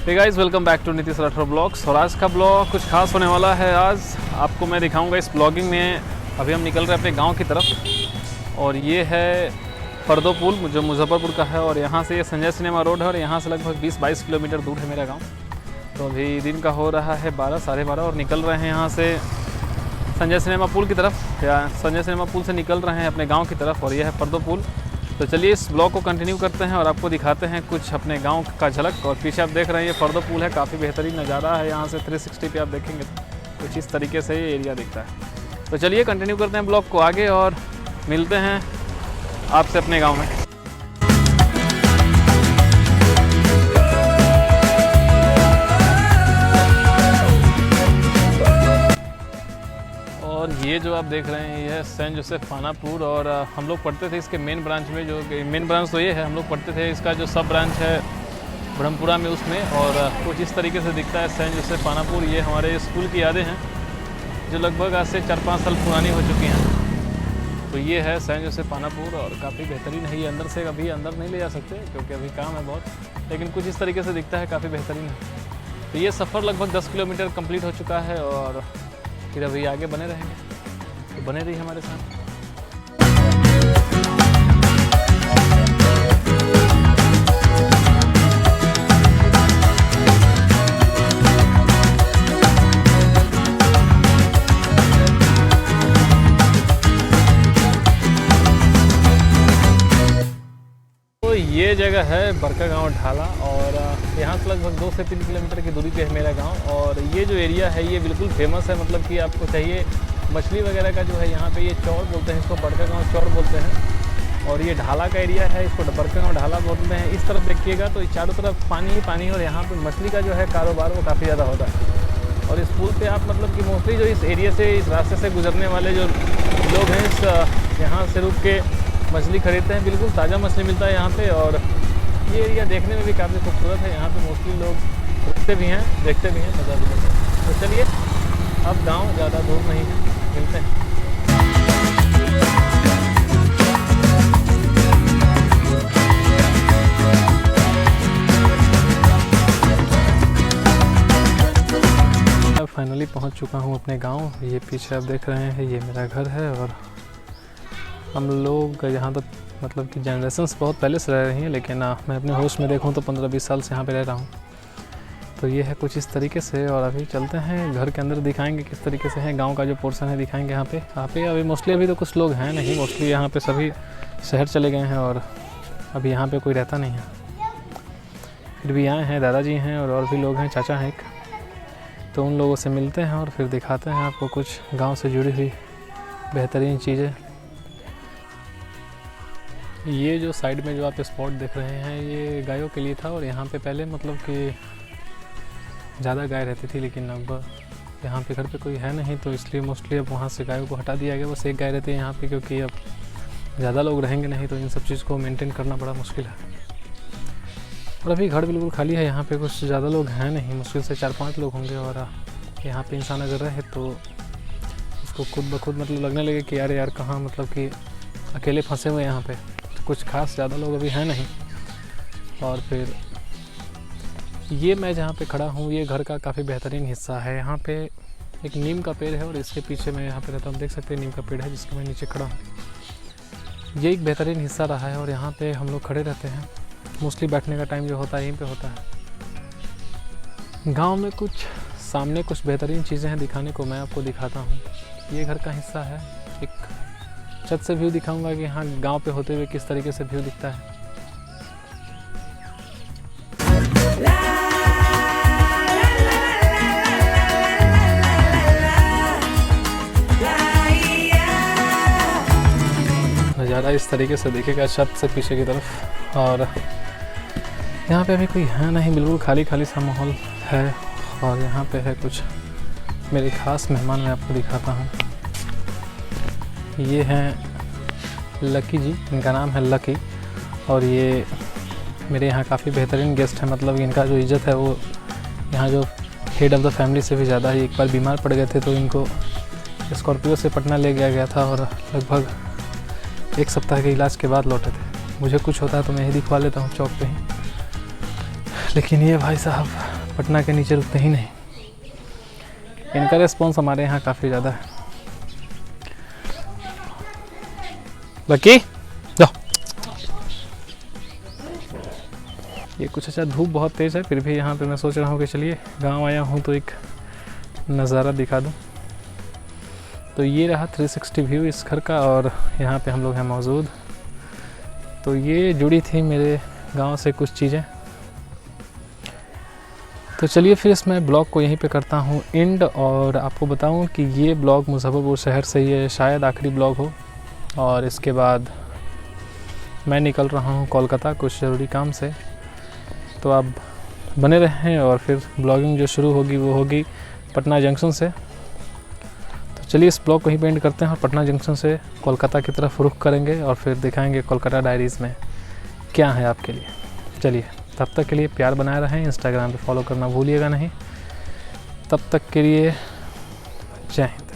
Hey guys, welcome back to Nitish Rathore blogs. और आज का ब्लॉग कुछ खास होने वाला है। आज आपको मैं दिखाऊंगा इस ब्लॉगिंग में। अभी हम निकल रहे हैं अपने गांव की तरफ और ये है फरदो पुल जो मुजफ्फरपुर का है। और यहाँ से ये संजय सिनेमा रोड है और यहाँ से लगभग 20-22 किलोमीटर दूर है मेरा गाँव। तो अभी दिन का हो रहा है 12, साढ़े 12 और निकल रहे हैं यहाँ से संजय सिनेमा पुल की तरफ, या संजय सिनेमा पुल से निकल रहे हैं अपने गाँव की तरफ। और यह है फरदो पुल। तो चलिए इस ब्लॉग को कंटिन्यू करते हैं और आपको दिखाते हैं कुछ अपने गांव का झलक। और पीछे आप देख रहे हैं ये फरदो पुल है, काफ़ी बेहतरीन नज़ारा है। यहाँ से 360 पे आप देखेंगे तो कुछ इस तरीके से ये एरिया दिखता है। तो चलिए कंटिन्यू करते हैं ब्लॉग को आगे और मिलते हैं आपसे अपने गाँव में। और ये जो आप देख रहे हैं ये है सेंट जोसेफ पानापुर। और हम लोग पढ़ते थे इसके मेन ब्रांच में, जो मेन ब्रांच तो ये है, हम लोग पढ़ते थे इसका जो सब ब्रांच है ब्रह्मपुरा में उसमें। और कुछ इस तरीके से दिखता है सेंट जोसेफ पानापुर। ये हमारे स्कूल की यादें हैं जो लगभग आज से 4-5 साल पुरानी हो चुकी हैं। तो ये है सेंट जोसेफ पानापुर और काफ़ी बेहतरीन है। ये अंदर से अभी अंदर नहीं ले जा सकते क्योंकि अभी काम है बहुत, लेकिन कुछ इस तरीके से दिखता है, काफ़ी बेहतरीन है। तो ये सफ़र लगभग 10 किलोमीटर कंप्लीट हो चुका है और फिर अभी आगे बने रहेंगे, तो बने रहिए हमारे साथ। तो ये जगह है बड़कागांव ढाला और यहाँ से लगभग 2 से 3 किलोमीटर की दूरी पे है मेरा गांव। और ये जो एरिया है ये बिल्कुल फेमस है, मतलब कि आपको चाहिए मछली वगैरह का जो है यहाँ पे ये चौर बोलते हैं, इसको बड़कागांव चौर बोलते हैं। और ये ढाला का एरिया है, इसको बड़कागांव ढाला बोलते हैं। इस तरफ देखिएगा तो चारों तरफ पानी ही पानी, और यहाँ पे मछली का जो है कारोबार वो काफ़ी ज़्यादा होता है। और इस पुल पे आप मतलब कि मोस्टली जो इस एरिया से, इस रास्ते से गुजरने वाले जो लोग हैं, इस यहाँ से रुक के मछली खरीदते हैं। बिल्कुल ताज़ा मछली मिलता है यहाँ पे। और ये एरिया देखने में भी काफ़ी खूबसूरत है। यहाँ पे मोस्टली लोग रुकते भी हैं, देखते भी हैं, मज़ा भी लेते हैं। तो चलिए अब गांव ज़्यादा दूर नहीं है, मिलते हैं। अब फाइनली पहुँच चुका हूँ अपने गाँव। ये पीछे आप देख रहे हैं ये मेरा घर है। और हम लोग यहाँ तो मतलब कि जनरेशन्स बहुत पहले से रह रही हैं, लेकिन मैं अपने होश में देखूँ तो 15-20 साल से यहाँ पे रह रहा हूँ। तो ये है कुछ इस तरीके से। और अभी चलते हैं घर के अंदर, दिखाएंगे किस तरीके से है गांव का जो पोर्शन है, दिखाएंगे यहाँ पे अभी मोस्टली अभी तो कुछ लोग हैं नहीं, मोस्टली यहाँ पे सभी शहर चले गए हैं और अभी यहाँ पे कोई रहता नहीं है। फिर भी आए हैं, दादाजी हैं और भी लोग हैं, चाचा हैं एक। तो उन लोगों से मिलते हैं और फिर दिखाते हैं आपको कुछ गाँव से जुड़ी हुई बेहतरीन चीज़ें। ये जो साइड में जो आप स्पॉट देख रहे हैं ये गायों के लिए था। और यहाँ पे पहले मतलब कि ज़्यादा गाय रहती थी, लेकिन अब यहाँ पे घर पे कोई है नहीं, तो इसलिए मोस्टली अब वहाँ से गायों को हटा दिया गया। बस एक गाय रहती है यहाँ पे, क्योंकि अब ज़्यादा लोग रहेंगे नहीं तो इन सब चीज़ को मेंटेन करना बड़ा मुश्किल है। और अभी घर बिल्कुल खाली है, यहाँ पे कुछ ज़्यादा लोग हैं नहीं, मुश्किल से 4-5 लोग होंगे। और यहाँ पे इंसान अगर रहे तो उसको खुद ब खुद मतलब लगने लगे कि यार कहाँ मतलब कि अकेले फंसे हुए यहाँ पे। कुछ खास ज़्यादा लोग अभी हैं नहीं। और फिर ये मैं जहाँ पे खड़ा हूँ ये घर का काफ़ी बेहतरीन हिस्सा है। यहाँ पे एक नीम का पेड़ है और इसके पीछे मैं यहाँ पे रहता हूँ, देख सकते हैं नीम का पेड़ है जिसके मैं नीचे खड़ा हूँ। ये एक बेहतरीन हिस्सा रहा है और यहाँ पे हम लोग खड़े रहते हैं। मोस्टली बैठने का टाइम जो होता है यहीं पे होता है। गाँव में कुछ सामने कुछ बेहतरीन चीज़ें हैं दिखाने को, मैं आपको दिखाता हूँ। ये घर का हिस्सा है। एक छत से व्यू दिखाऊंगा कि हाँ गांव पे होते हुए किस तरीके से व्यू दिखता है। नज़ारा इस तरीके से दिखेगा छत से पीछे की तरफ। और यहाँ पे अभी कोई है नहीं, बिल्कुल खाली खाली सा माहौल है। और यहाँ पे है कुछ मेरे खास मेहमान, मैं आपको दिखाता हूँ। ये हैं लकी जी, इनका नाम है लकी। और ये मेरे यहाँ काफ़ी बेहतरीन गेस्ट हैं, मतलब इनका जो इज़्ज़त है वो यहाँ जो हेड ऑफ़ द फैमिली से भी ज़्यादा है। एक बार बीमार पड़ गए थे तो इनको स्कॉर्पियो से पटना ले गया था और लगभग 1 सप्ताह के इलाज के बाद लौटे थे। मुझे कुछ होता है तो मैं ही दिखवा लेता हूँ चौक पे ही, लेकिन ये भाई साहब पटना के नीचे रुकते ही नहीं। इनका रिस्पॉन्स हमारे यहाँ काफ़ी ज़्यादा है। बाकी जाओ। ये कुछ अच्छा धूप बहुत तेज़ है, फिर भी यहाँ पे मैं सोच रहा हूँ कि चलिए गांव आया हूँ तो एक नज़ारा दिखा दूँ। तो ये रहा 360 व्यू इस घर का, और यहाँ पे हम लोग हैं मौजूद। तो ये जुड़ी थी मेरे गांव से कुछ चीज़ें। तो चलिए फिर इसमें ब्लॉग को यहीं पे करता हूँ एंड, और आपको बताऊँ कि ये ब्लॉग मुजफ्फरपुर शहर से ये शायद आखिरी ब्लॉग हो, और इसके बाद मैं निकल रहा हूँ कोलकाता कुछ ज़रूरी काम से। तो आप बने रहें, और फिर ब्लॉगिंग जो शुरू होगी वो होगी पटना जंक्शन से। तो चलिए इस ब्लॉग को ही एंड करते हैं और पटना जंक्शन से कोलकाता की तरफ रुख करेंगे, और फिर दिखाएंगे कोलकाता डायरीज़ में क्या है आपके लिए। चलिए तब तक के लिए प्यार बनाए रहें, इंस्टाग्राम पे फॉलो करना भूलिएगा नहीं। तब तक के लिए जय हिंद।